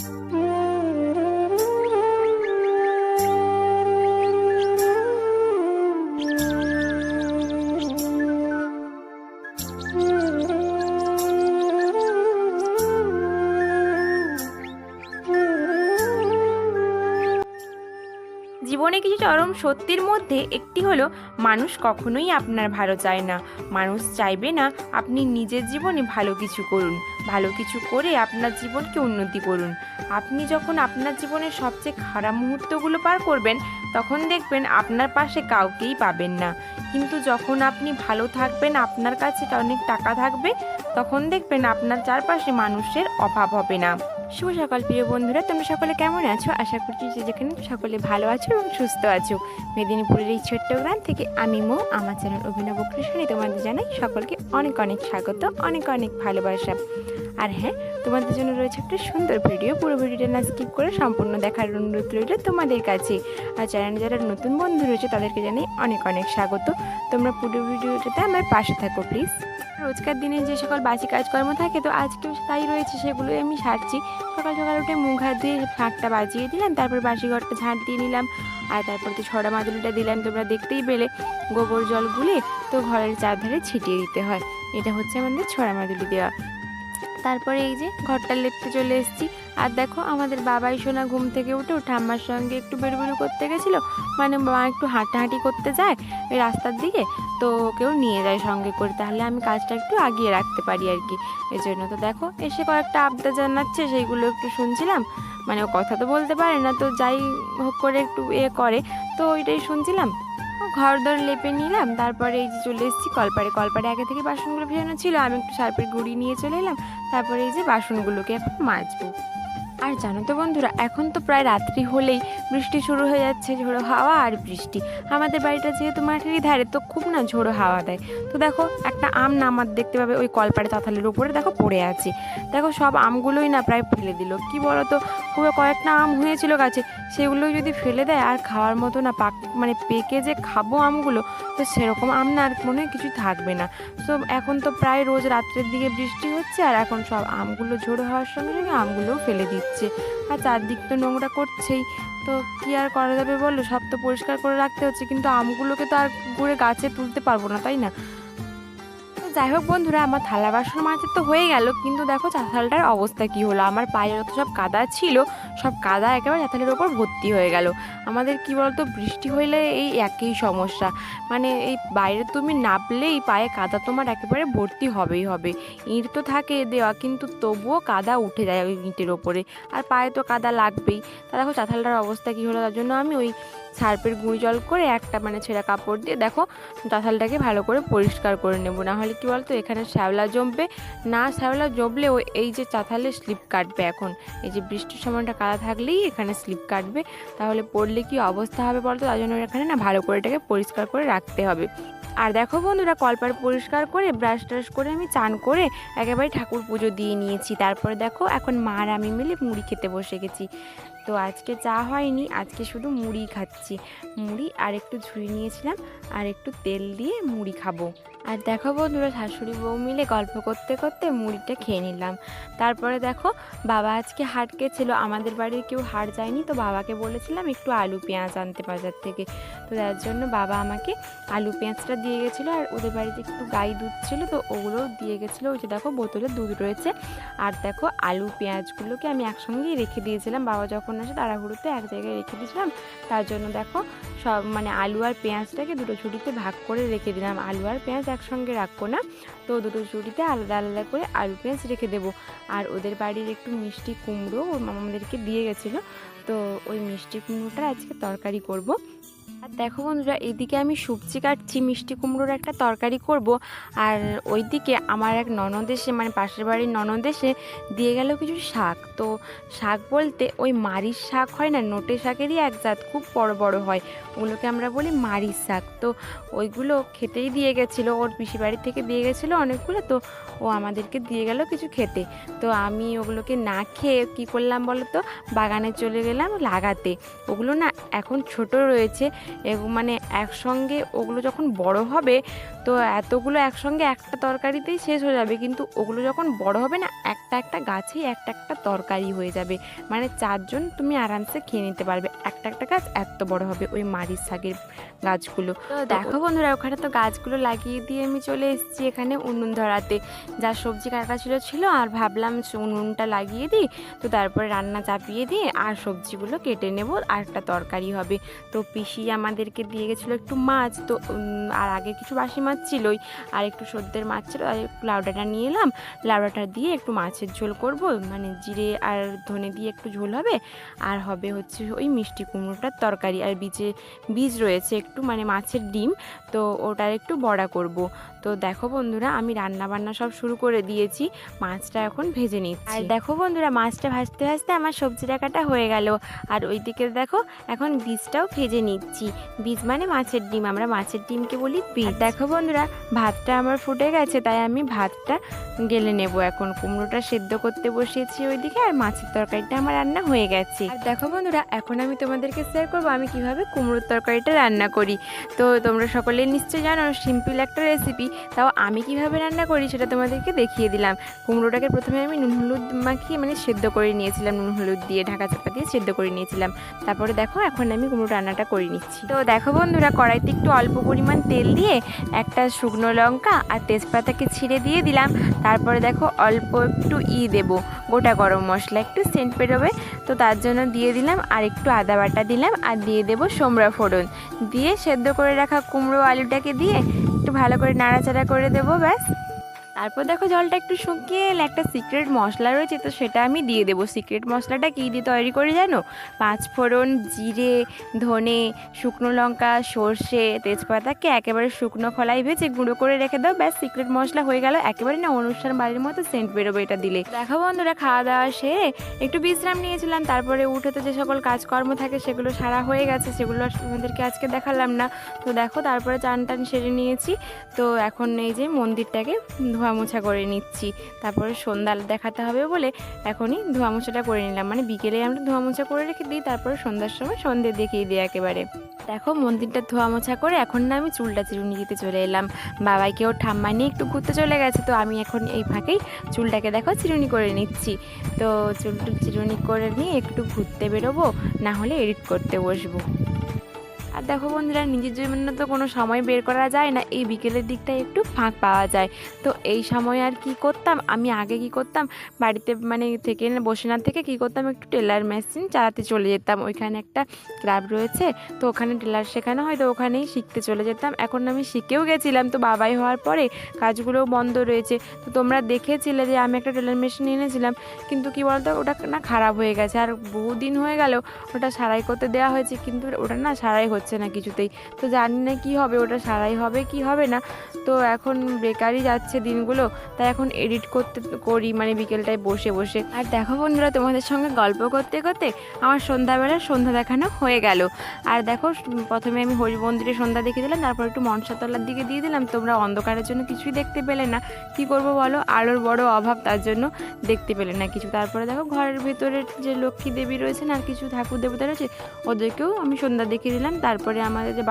জীবনে কিছু চরম সত্যির মধ্যে একটি হলো, মানুষ কখনোই আপনার ভালো চায় না। মানুষ চাইবে না আপনি নিজের জীবনে ভালো কিছু করুন, ভালো কিছু করে আপনার জীবনকে উন্নতি করুন। আপনি যখন আপনার জীবনের সবচেয়ে খারাপ মুহূর্তগুলো পার করবেন, তখন দেখবেন আপনার পাশে কাউকেই পাবেন না। কিন্তু যখন আপনি ভালো থাকবেন, আপনার কাছে অনেক টাকা থাকবে, তখন দেখবেন আপনার চারপাশে মানুষের অভাব হবে না। শুভ সকাল প্রিয় বন্ধুরা, তোমরা সকলে কেমন আছো? আশা করছি যে যেখানে সকলে ভালো আছো এবং সুস্থ আছো। মেদিনীপুরের এই ছোট্ট গ্রাম থেকে আমি মো, আমার চ্যানেল অভিনব কৃষ্ণী তোমাদের জানাই সকলকে অনেক অনেক স্বাগত, অনেক অনেক ভালোবাসা। আর হ্যাঁ, তোমাদের জন্য রয়েছে একটা সুন্দর ভিডিও। পুরো ভিডিওটা না স্কিপ করে সম্পূর্ণ দেখার অনুরোধ রইল তোমাদের কাছে। আর চ্যানেলে যারা নতুন বন্ধু রয়েছে তাদেরকে জানাই অনেক অনেক স্বাগত। তোমরা পুরো ভিডিওটাতে আমার পাশে থাকো প্লিজ। রোজকার দিনে যে সকল বাসি কাজকর্ম থাকে, তো আজকেও তাই রয়েছে, সেগুলোই আমি সারছি। সকাল সকাল উঠে মুখ হাত দিয়ে শাকটা বাজিয়ে দিলাম, তারপর বাসি ঘরটা ঝাঁট দিয়ে নিলাম, আর তারপর তো ছড়া মাদুলিটা দিলাম, তোমরা দেখতেই পেলে। গোবর জল গুলে তো ঘরের চারধারে ছিটিয়ে দিতে হয়, এটা হচ্ছে আমাদের ছড়া মাদুলি দেওয়া। তারপরে এই যে ঘরটা লেপতে চলে এসেছি। আর দেখো, আমাদের বাবাই সোনা ঘুম থেকে উঠে ঠাম্মার সঙ্গে একটু বেরুবেরু করতে গেছিলো, মানে মা একটু হাঁটাহাঁটি করতে যায় ওই রাস্তার দিকে, তো কেউ নিয়ে যায় সঙ্গে করে, তাহলে আমি কাজটা একটু আগিয়ে রাখতে পারি আর কি। এই জন্য তো দেখো এসে কয়েকটা আবদার জানাচ্ছে, সেইগুলো একটু শুনছিলাম। মানে ও কথা তো বলতে পারে না, তো যাই হোক করে একটু করে, তো ওইটাই শুনছিলাম। ঘর দর লেপে নিলাম, তারপরে এই যে চলে এসেছি কলপাড়ে। কলপাড়ে আগে থেকে বাসনগুলো ভেজানো ছিল, আমি একটু সার্ফের গুঁড়ি নিয়ে চলে এলাম। তারপরে এই যে বাসনগুলোকে এখন মাজবো। আর জানো তো বন্ধুরা, এখন তো প্রায় রাত্রি হলেই বৃষ্টি শুরু হয়ে যাচ্ছে, ঝোড়ো হাওয়া আর বৃষ্টি। আমাদের বাড়িটা যেহেতু মাটির ধারে, তো খুব না ঝোড়ো হাওয়া দেয়। তো দেখো একটা আম না আমার দেখতে পাবে ওই কলপাড়ে চাতালের উপরে দেখো পড়ে আছে। দেখো সব আমগুলোই না প্রায় ফেলে দিল। কি বলো তো, খুব কয়েকটা আম হয়েছিল গাছে, সেগুলোই যদি ফেলে দেয় আর খাওয়ার মতো না, মানে পেকে যে খাবো আমগুলো, তো সেরকম আম না আর মনে হয় কিছু থাকবে না। তো এখন তো প্রায় রোজ রাত্রের দিকে বৃষ্টি হচ্ছে, আর এখন সব আমগুলো ঝোড়ো হওয়ার সঙ্গে সঙ্গে আমগুলোও ফেলে দিচ্ছে। আর চারদিক তো নোংরা করছেই, তো কি আর করা যাবে বলো, সব তো পরিষ্কার করে রাখতে হচ্ছে, কিন্তু আমগুলোকে তো আর ঘুরে গাছে তুলতে পারবো না, তাই না? যাই হোক বন্ধুরা, আমার থালা বাসন মাজা তো হয়ে গেল, কিন্তু দেখো চাতালটার অবস্থা কি হলো। আমার পায়ে যত সব কাদা ছিল, সব কাদা একেবারে চাতালের ওপর ভর্তি হয়ে গেল। আমাদের কি বলতো, বৃষ্টি হইলে এই একই সমস্যা, মানে এই বাইরে তুমি নামলেই পায়ে কাদা তোমার একেবারে ভর্তি হবেই হবে। ইঁট তো থাকে দেওয়া, কিন্তু তবুও কাদা উঠে যায় ওই ইঁটের ওপরে, আর পায়ে তো কাদা লাগবেই। তা দেখো চাতালটার অবস্থা কি হলো, তার জন্য আমি ওই সার্ফের গুঁড়ি জল করে একটা মানে ছেঁড়া কাপড় দিয়ে দেখো চাতালটাকে ভালো করে পরিষ্কার করে নেবো। না হলে কি বলতো, এখানে শ্যাওলা জমবে না, শ্যাওলা জমলে এই যে চাতালে স্লিপ কাটবে। এখন এই যে বৃষ্টির সময়টা কাদা থাকলেই এখানে স্লিপ কাটবে, তাহলে পড়লে কি অবস্থা হবে বলতো। তার জন্য এখানে না ভালো করে এটাকে পরিষ্কার করে রাখতে হবে। আর দেখো বন্ধুরা, কলপার পরিষ্কার করে ব্রাশ ট্রাশ করে আমি চান করে একেবারে ঠাকুর পুজো দিয়ে নিয়েছি। তারপরে দেখো এখন মা আর আমি মিলে মুড়ি খেতে বসে গেছি। তো আজকে চা হয়নি, আজকে শুধু মুড়ি খাচ্ছি। মুড়ি আর একটু ঝুড়ি নিয়েছিলাম, আর একটু তেল দিয়ে মুড়ি খাবো। আর দেখো বন্ধুরা, শাশুড়ি বউ মিলে গল্প করতে করতে মুড়িটা খেয়ে নিলাম। তারপরে দেখো, বাবা আজকে হাট গেছিলো, আমাদের বাড়ির কেউ হাট যায়নি, তো বাবাকে বলেছিলাম একটু আলু পেঁয়াজ আনতে বাজার থেকে। তো তার জন্য বাবা আমাকে আলু পেঁয়াজটা দিয়ে গেছিলো, আর ওদের বাড়িতে একটু গাই দুধ ছিল, তো ওগুলোও দিয়ে গেছিলো। ওই যে দেখো বোতলে দুধ রয়েছে। আর দেখো আলু পেঁয়াজগুলোকে আমি একসঙ্গেই রেখে দিয়েছিলাম, বাবা যখন আসে তাড়াহুড়োতে এক জায়গায় রেখে দিয়েছিলাম। তার জন্য দেখো সব মানে আলু আর পেঁয়াজটাকে দুটো ঝুড়িতে ভাগ করে রেখে দিলাম। আলু আর পেঁয়াজ একসঙ্গে রাখবো না, তো দুটো ঝুড়িতে আলাদা আলাদা করে আলু পেঁয়াজ রেখে দেবো। আর ওদের বাড়ির একটু মিষ্টি কুমড়ো ওর আমাদেরকে দিয়ে গেছিলো, তো ওই মিষ্টি কুমড়োটা আজকে তরকারি করব। আর দেখো বন্ধুরা, এদিকে আমি সবজি কাটছি, মিষ্টি কুমড়োর একটা তরকারি করব। আর ওইদিকে আমার এক ননদ এসে, মানে পাশের বাড়ির ননদ এসে দিয়ে গেল কিছু শাক। তো শাক বলতে ওই মারির শাক হয় না, নোটে শাকেরই এক জাত, খুব বড় বড় হয়, ওগুলোকে আমরা বলি মারির শাক। তো ওইগুলো খেতেই দিয়ে গেছিলো, ওর পিসি বাড়ি থেকে দিয়ে গেছিলো অনেকগুলো, তো ও আমাদেরকে দিয়ে গেল কিছু খেতে। তো আমি ওগুলোকে না খেয়ে কী করলাম বলো তো, বাগানে চলে গেলাম লাগাতে। ওগুলো না এখন ছোট রয়েছে, মানে একসঙ্গে ওগুলো যখন বড় হবে তো এতগুলো একসঙ্গে একটা তরকারিতেই শেষ হয়ে যাবে, কিন্তু ওগুলো যখন বড় হবে না একটা একটা গাছেই একটা একটা তরকারি হয়ে যাবে, মানে 4 জন তুমি আরামসে খেয়ে নিতে পারবে। একটা একটা গাছ এত বড় হবে ওই মারিচ শাকের গাছগুলো। তো দেখো বন্ধুরা, ওখানে তো গাছগুলো লাগিয়ে দিয়ে আমি চলে এসেছি এখানে উনুন ধরাতে। যা সবজি কাটা ছিল আর ভাবলাম উনুনটা লাগিয়ে দিই, তো তারপরে রান্না চাপিয়ে দিয়ে আর সবজিগুলো কেটে নেব, আর একটা তরকারি হবে। তো পিসি আমাদেরকে দিয়ে গেছিলো একটু মাছ, তো আর আগে কিছু বাসি মাছ ছিলই, আর একটু সদ্যের মাছ ছিল, আর একটু লাউডাটা নিয়ে এলাম। লাউডাটা দিয়ে একটু মাছের ঝোল করব, মানে জিরে আর ধনে দিয়ে একটু ঝোল হবে। আর হবে হচ্ছে ওই মিষ্টি কুমড়োটার তরকারি, আর বীজ রয়েছে একটু, মানে মাছের ডিম, তো ওটার একটু বড়া করব। তো দেখো বন্ধুরা, আমি রান্না বান্না সব শুরু করে দিয়েছি, মাছটা এখন ভেজে নিচ্ছি। আর দেখো বন্ধুরা, মাছটা ভাজতে ভাজতে আমার সবজি রাখাটা হয়ে গেল। আর ওইদিকে দেখো এখন বীজটাও ভেজে নিচ্ছি। বীজ মানে মাছের ডিম, আমরা মাছের ডিমকে বলি বীজ। দেখো বন্ধুরা, ভাতটা আমার ফুটে গেছে, তাই আমি ভাতটা গেলে নেব। এখন কুমড়োটা সেদ্ধ করতে বসিয়েছি ওইদিকে, আর মাছের তরকারিটা আমার রান্না হয়ে গেছে। আর দেখো বন্ধুরা, এখন আমি তোমাদেরকে শেয়ার করবো আমি কিভাবে কুমড়োর তরকারিটা রান্না করি। তো তোমরা সকলেই নিশ্চয়ই জানো, সিম্পল একটা রেসিপি, তাও আমি কিভাবে রান্না করি সেটা তোমাদেরকে দেখিয়ে দিলাম। কুমড়োটাকে প্রথমে আমি নুন হলুদ মাখিয়ে মানে সেদ্ধ করে নিয়েছিলাম, নুন হলুদ দিয়ে ঢাকা চাপা দিয়ে সেদ্ধ করে নিয়েছিলাম। তারপরে দেখো এখন আমি কুমড়ো রান্নাটা করে নিচ্ছি। তো দেখো বন্ধুরা, কড়াইতে একটু অল্প পরিমাণ তেল দিয়ে একটা শুকনো লঙ্কা আর তেজপাতাকে ছিঁড়ে দিয়ে দিলাম। তারপরে দেখো অল্প একটু দেবো গোটা গরম মশলা, একটু সেন্ট বেরোবে, তো তার জন্য দিয়ে দিলাম। আর একটু আদা বাটা দিলাম, আর দিয়ে দেবো সোমরা ফোড়ন দিয়ে সেদ্ধ করে রাখা কুমড়ো আলুটাকে দিয়ে একটু ভালো করে নাড়াচাড়া করে দেবো, ব্যাস। তারপর দেখো জলটা একটু শুকিয়ে এলে একটা সিক্রেট মশলা রয়েছে, তো সেটা আমি দিয়ে দেবো। সিক্রেট মশলাটা কী দিয়ে তৈরি করে জানো? 5 ফোড়ন, জিরে, ধনে, শুকনো লঙ্কা, সর্ষে, তেজপাতাকে একেবারে শুকনো খোলায় ভেজে গুঁড়ো করে রেখে দাও, ব্যাস সিক্রেট মশলা হয়ে গেল। একেবারে না অনুষ্ঠান বাড়ির মতো সেন্ট বেরোবে এটা দিলে। দেখো বন্ধুরা, খাওয়া দাওয়া সেরে একটু বিশ্রাম নিয়েছিলাম, তারপরে উঠে তো যে সকল কাজকর্ম থাকে সেগুলো সারা হয়ে গেছে, সেগুলো তোমাদেরকে আজকে দেখালাম না। তো দেখো তারপরে চান টান সেরে নিয়েছি। তো এখন এই যে মন্দিরটাকে ধোয়া মোছা করে নিচ্ছি, তারপরে সন্ধ্যা দেখাতে হবে বলে এখনই ধোয়া মোছাটা করে নিলাম। মানে বিকেলে আমরা ধোয়া মোছা করে রেখে দিই, তারপরে সন্ধ্যার সময় সন্ধ্যে দেখিয়ে দিই একেবারে। দেখো মন্দিরটা ধোয়া মোছা করে এখন না আমি চুলটা চিরুনি দিতে চলে এলাম। বাবাইকেও ঠাম্মা নিয়ে একটু ঘুরতে চলে গেছে, তো আমি এখন এই ফাঁকেই চুলটাকে দেখো চিরুনি করে নিচ্ছি। তো চুলটা চিরুনি করে নিয়ে একটু ঘুরতে বেরোবো, না হলে এডিট করতে বসবো। আর দেখো বন্ধুরা, নিজের জন্য তো কোনো সময় বের করা যায় না, এই বিকেলের দিকটায় একটু ফাঁক পাওয়া যায়। তো এই সময় আর কি করতাম, আমি আগে কি করতাম, বাড়িতে মানে থেকে বসে না থেকে কি করতাম, একটু টেলার মেশিন চালাতে চলে যেতাম। ওইখানে একটা ক্লাব রয়েছে, তো ওখানে টেলার শেখানো হয়, তো ওখানেই শিখতে চলে যেতাম। এখন আমি শিখেও গেছিলাম, তো বাবাই হওয়ার পরে কাজগুলোও বন্ধ রয়েছে। তো তোমরা দেখেছিলে যে আমি একটা টেলার মেশিন এনেছিলাম, কিন্তু কি বলতো, ওটা না খারাপ হয়ে গেছে, আর বহুদিন হয়ে গেল ওটা সারাই করতে দেওয়া হয়েছে, কিন্তু ওটা না সারাই হচ্ছে না কিছুতেই। তো জানি না কি হবে, ওটা সারাই হবে কি হবে না। তো এখন বেকারই যাচ্ছে দিনগুলো, তাই এখন এডিট করি মানে বিকেলটায় বসে বসে। আর দেখো বন্ধুরা, তোমাদের সঙ্গে গল্প করতে করতে আমার সন্ধ্যাবেলা সন্ধ্যা দেখানো হয়ে গেল। আর দেখো প্রথমে আমি হরি মন্দিরে সন্ধ্যা দেখিয়ে দিলাম, তারপর একটু মনসাতলার দিকে দিয়ে দিলাম। তোমরা অন্ধকারের জন্য কিছুই দেখতে পেলে না, কি করব বলো, আলোর বড় অভাব, তার জন্য দেখতে পেলে না কিছু। তারপরে দেখো ঘরের ভেতরে যে লক্ষ্মী দেবী রয়েছেন আর কিছু ঠাকুর দেবতা রয়েছে, ওদেরকেও আমি সন্ধ্যা দেখিয়ে দিলাম। তারপরে আমাদের যে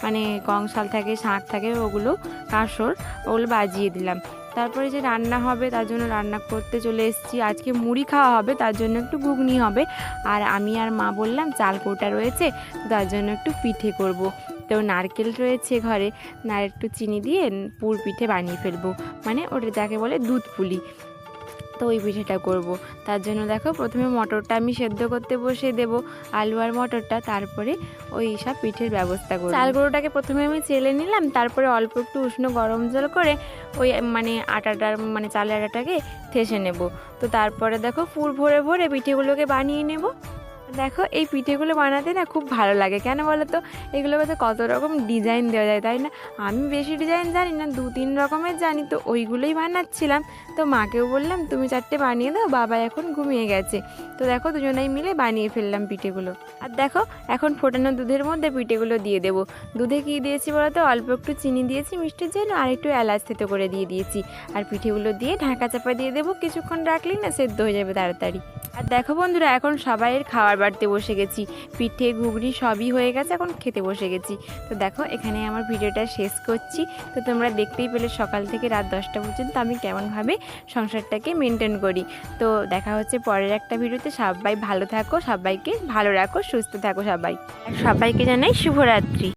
মানে কংসাল থাকে, শাঁখ থাকে, ওগুলো কাঁসর, ওগুলো বাজিয়ে দিলাম। তারপরে যে রান্না হবে তার জন্য রান্না করতে চলে এসেছি। আজকে মুড়ি খাওয়া হবে, তার জন্য একটু ঘুগনি হবে। আর আমি আর মা বললাম চাল কৌটা রয়েছে, তার জন্য একটু পিঠে করব। তো নারকেল রয়েছে ঘরে, একটু চিনি দিয়ে পুর পিঠে বানিয়ে ফেলবো, মানে ওটা যাকে বলে দুধ পুলি। তো ওই পিঠেটা করব। তার জন্য দেখো প্রথমে মটরটা আমি সেদ্ধ করতে বসিয়ে দেবো, আলু আর মটরটা, তারপরে ওই সব পিঠের ব্যবস্থা করব। চাল গুঁড়োটাকে প্রথমে আমি চেলে নিলাম, তারপরে অল্প একটু উষ্ণ গরম জল করে ওই মানে আটাটার মানে চালের আটাটাকে ঠেসে নেব। তো তারপরে দেখো পুর ভরে ভরে পিঠেগুলোকে বানিয়ে নেব। দেখো এই পিঠেগুলো বানাতে না খুব ভালো লাগে, কেন বলো তো, এগুলোতে কত রকম ডিজাইন দেওয়া যায়, তাই না? আমি বেশি ডিজাইন জানি না, 2-3 রকমের জানি, তো ওইগুলোই বানাচ্ছিলাম। তো মাকেও বললাম তুমি 4টে বানিয়ে দাও, বাবা এখন ঘুমিয়ে গেছে। তো দেখো দুজনেই মিলে বানিয়ে ফেললাম পিঠেগুলো। আর দেখো এখন ফোটানো দুধের মধ্যে পিঠেগুলো দিয়ে দেবো। দুধে কী দিয়েছি বলো তো, অল্প একটু চিনি দিয়েছি মিষ্টির জন্য, আর একটু এলাচ থেতো করে দিয়ে দিয়েছি। আর পিঠেগুলো দিয়ে ঢাকা চাপা দিয়ে দেবো, কিছুক্ষণ রাখলেই না সেদ্ধ হয়ে যাবে তাড়াতাড়ি। আর দেখো বন্ধুরা, এখন সবাইয়ের খাওয়ার বাড়তে বসে গেছি, পিঠে ঘুগনি সবই হয়ে গেছে, এখন খেতে বসে গেছি। তো দেখো এখানে আমার ভিডিওটা শেষ করছি। তো তোমরা দেখতেই পেলে সকাল থেকে রাত 10টা পর্যন্ত আমি কেমনভাবে সংসারটাকে মেনটেন করি। তো দেখা হচ্ছে পরের একটা ভিডিওতে। সবাই ভালো থাকো, সবাইকে ভালো রাখো, সুস্থ থাকো সবাইকে জানাই শুভরাত্রি।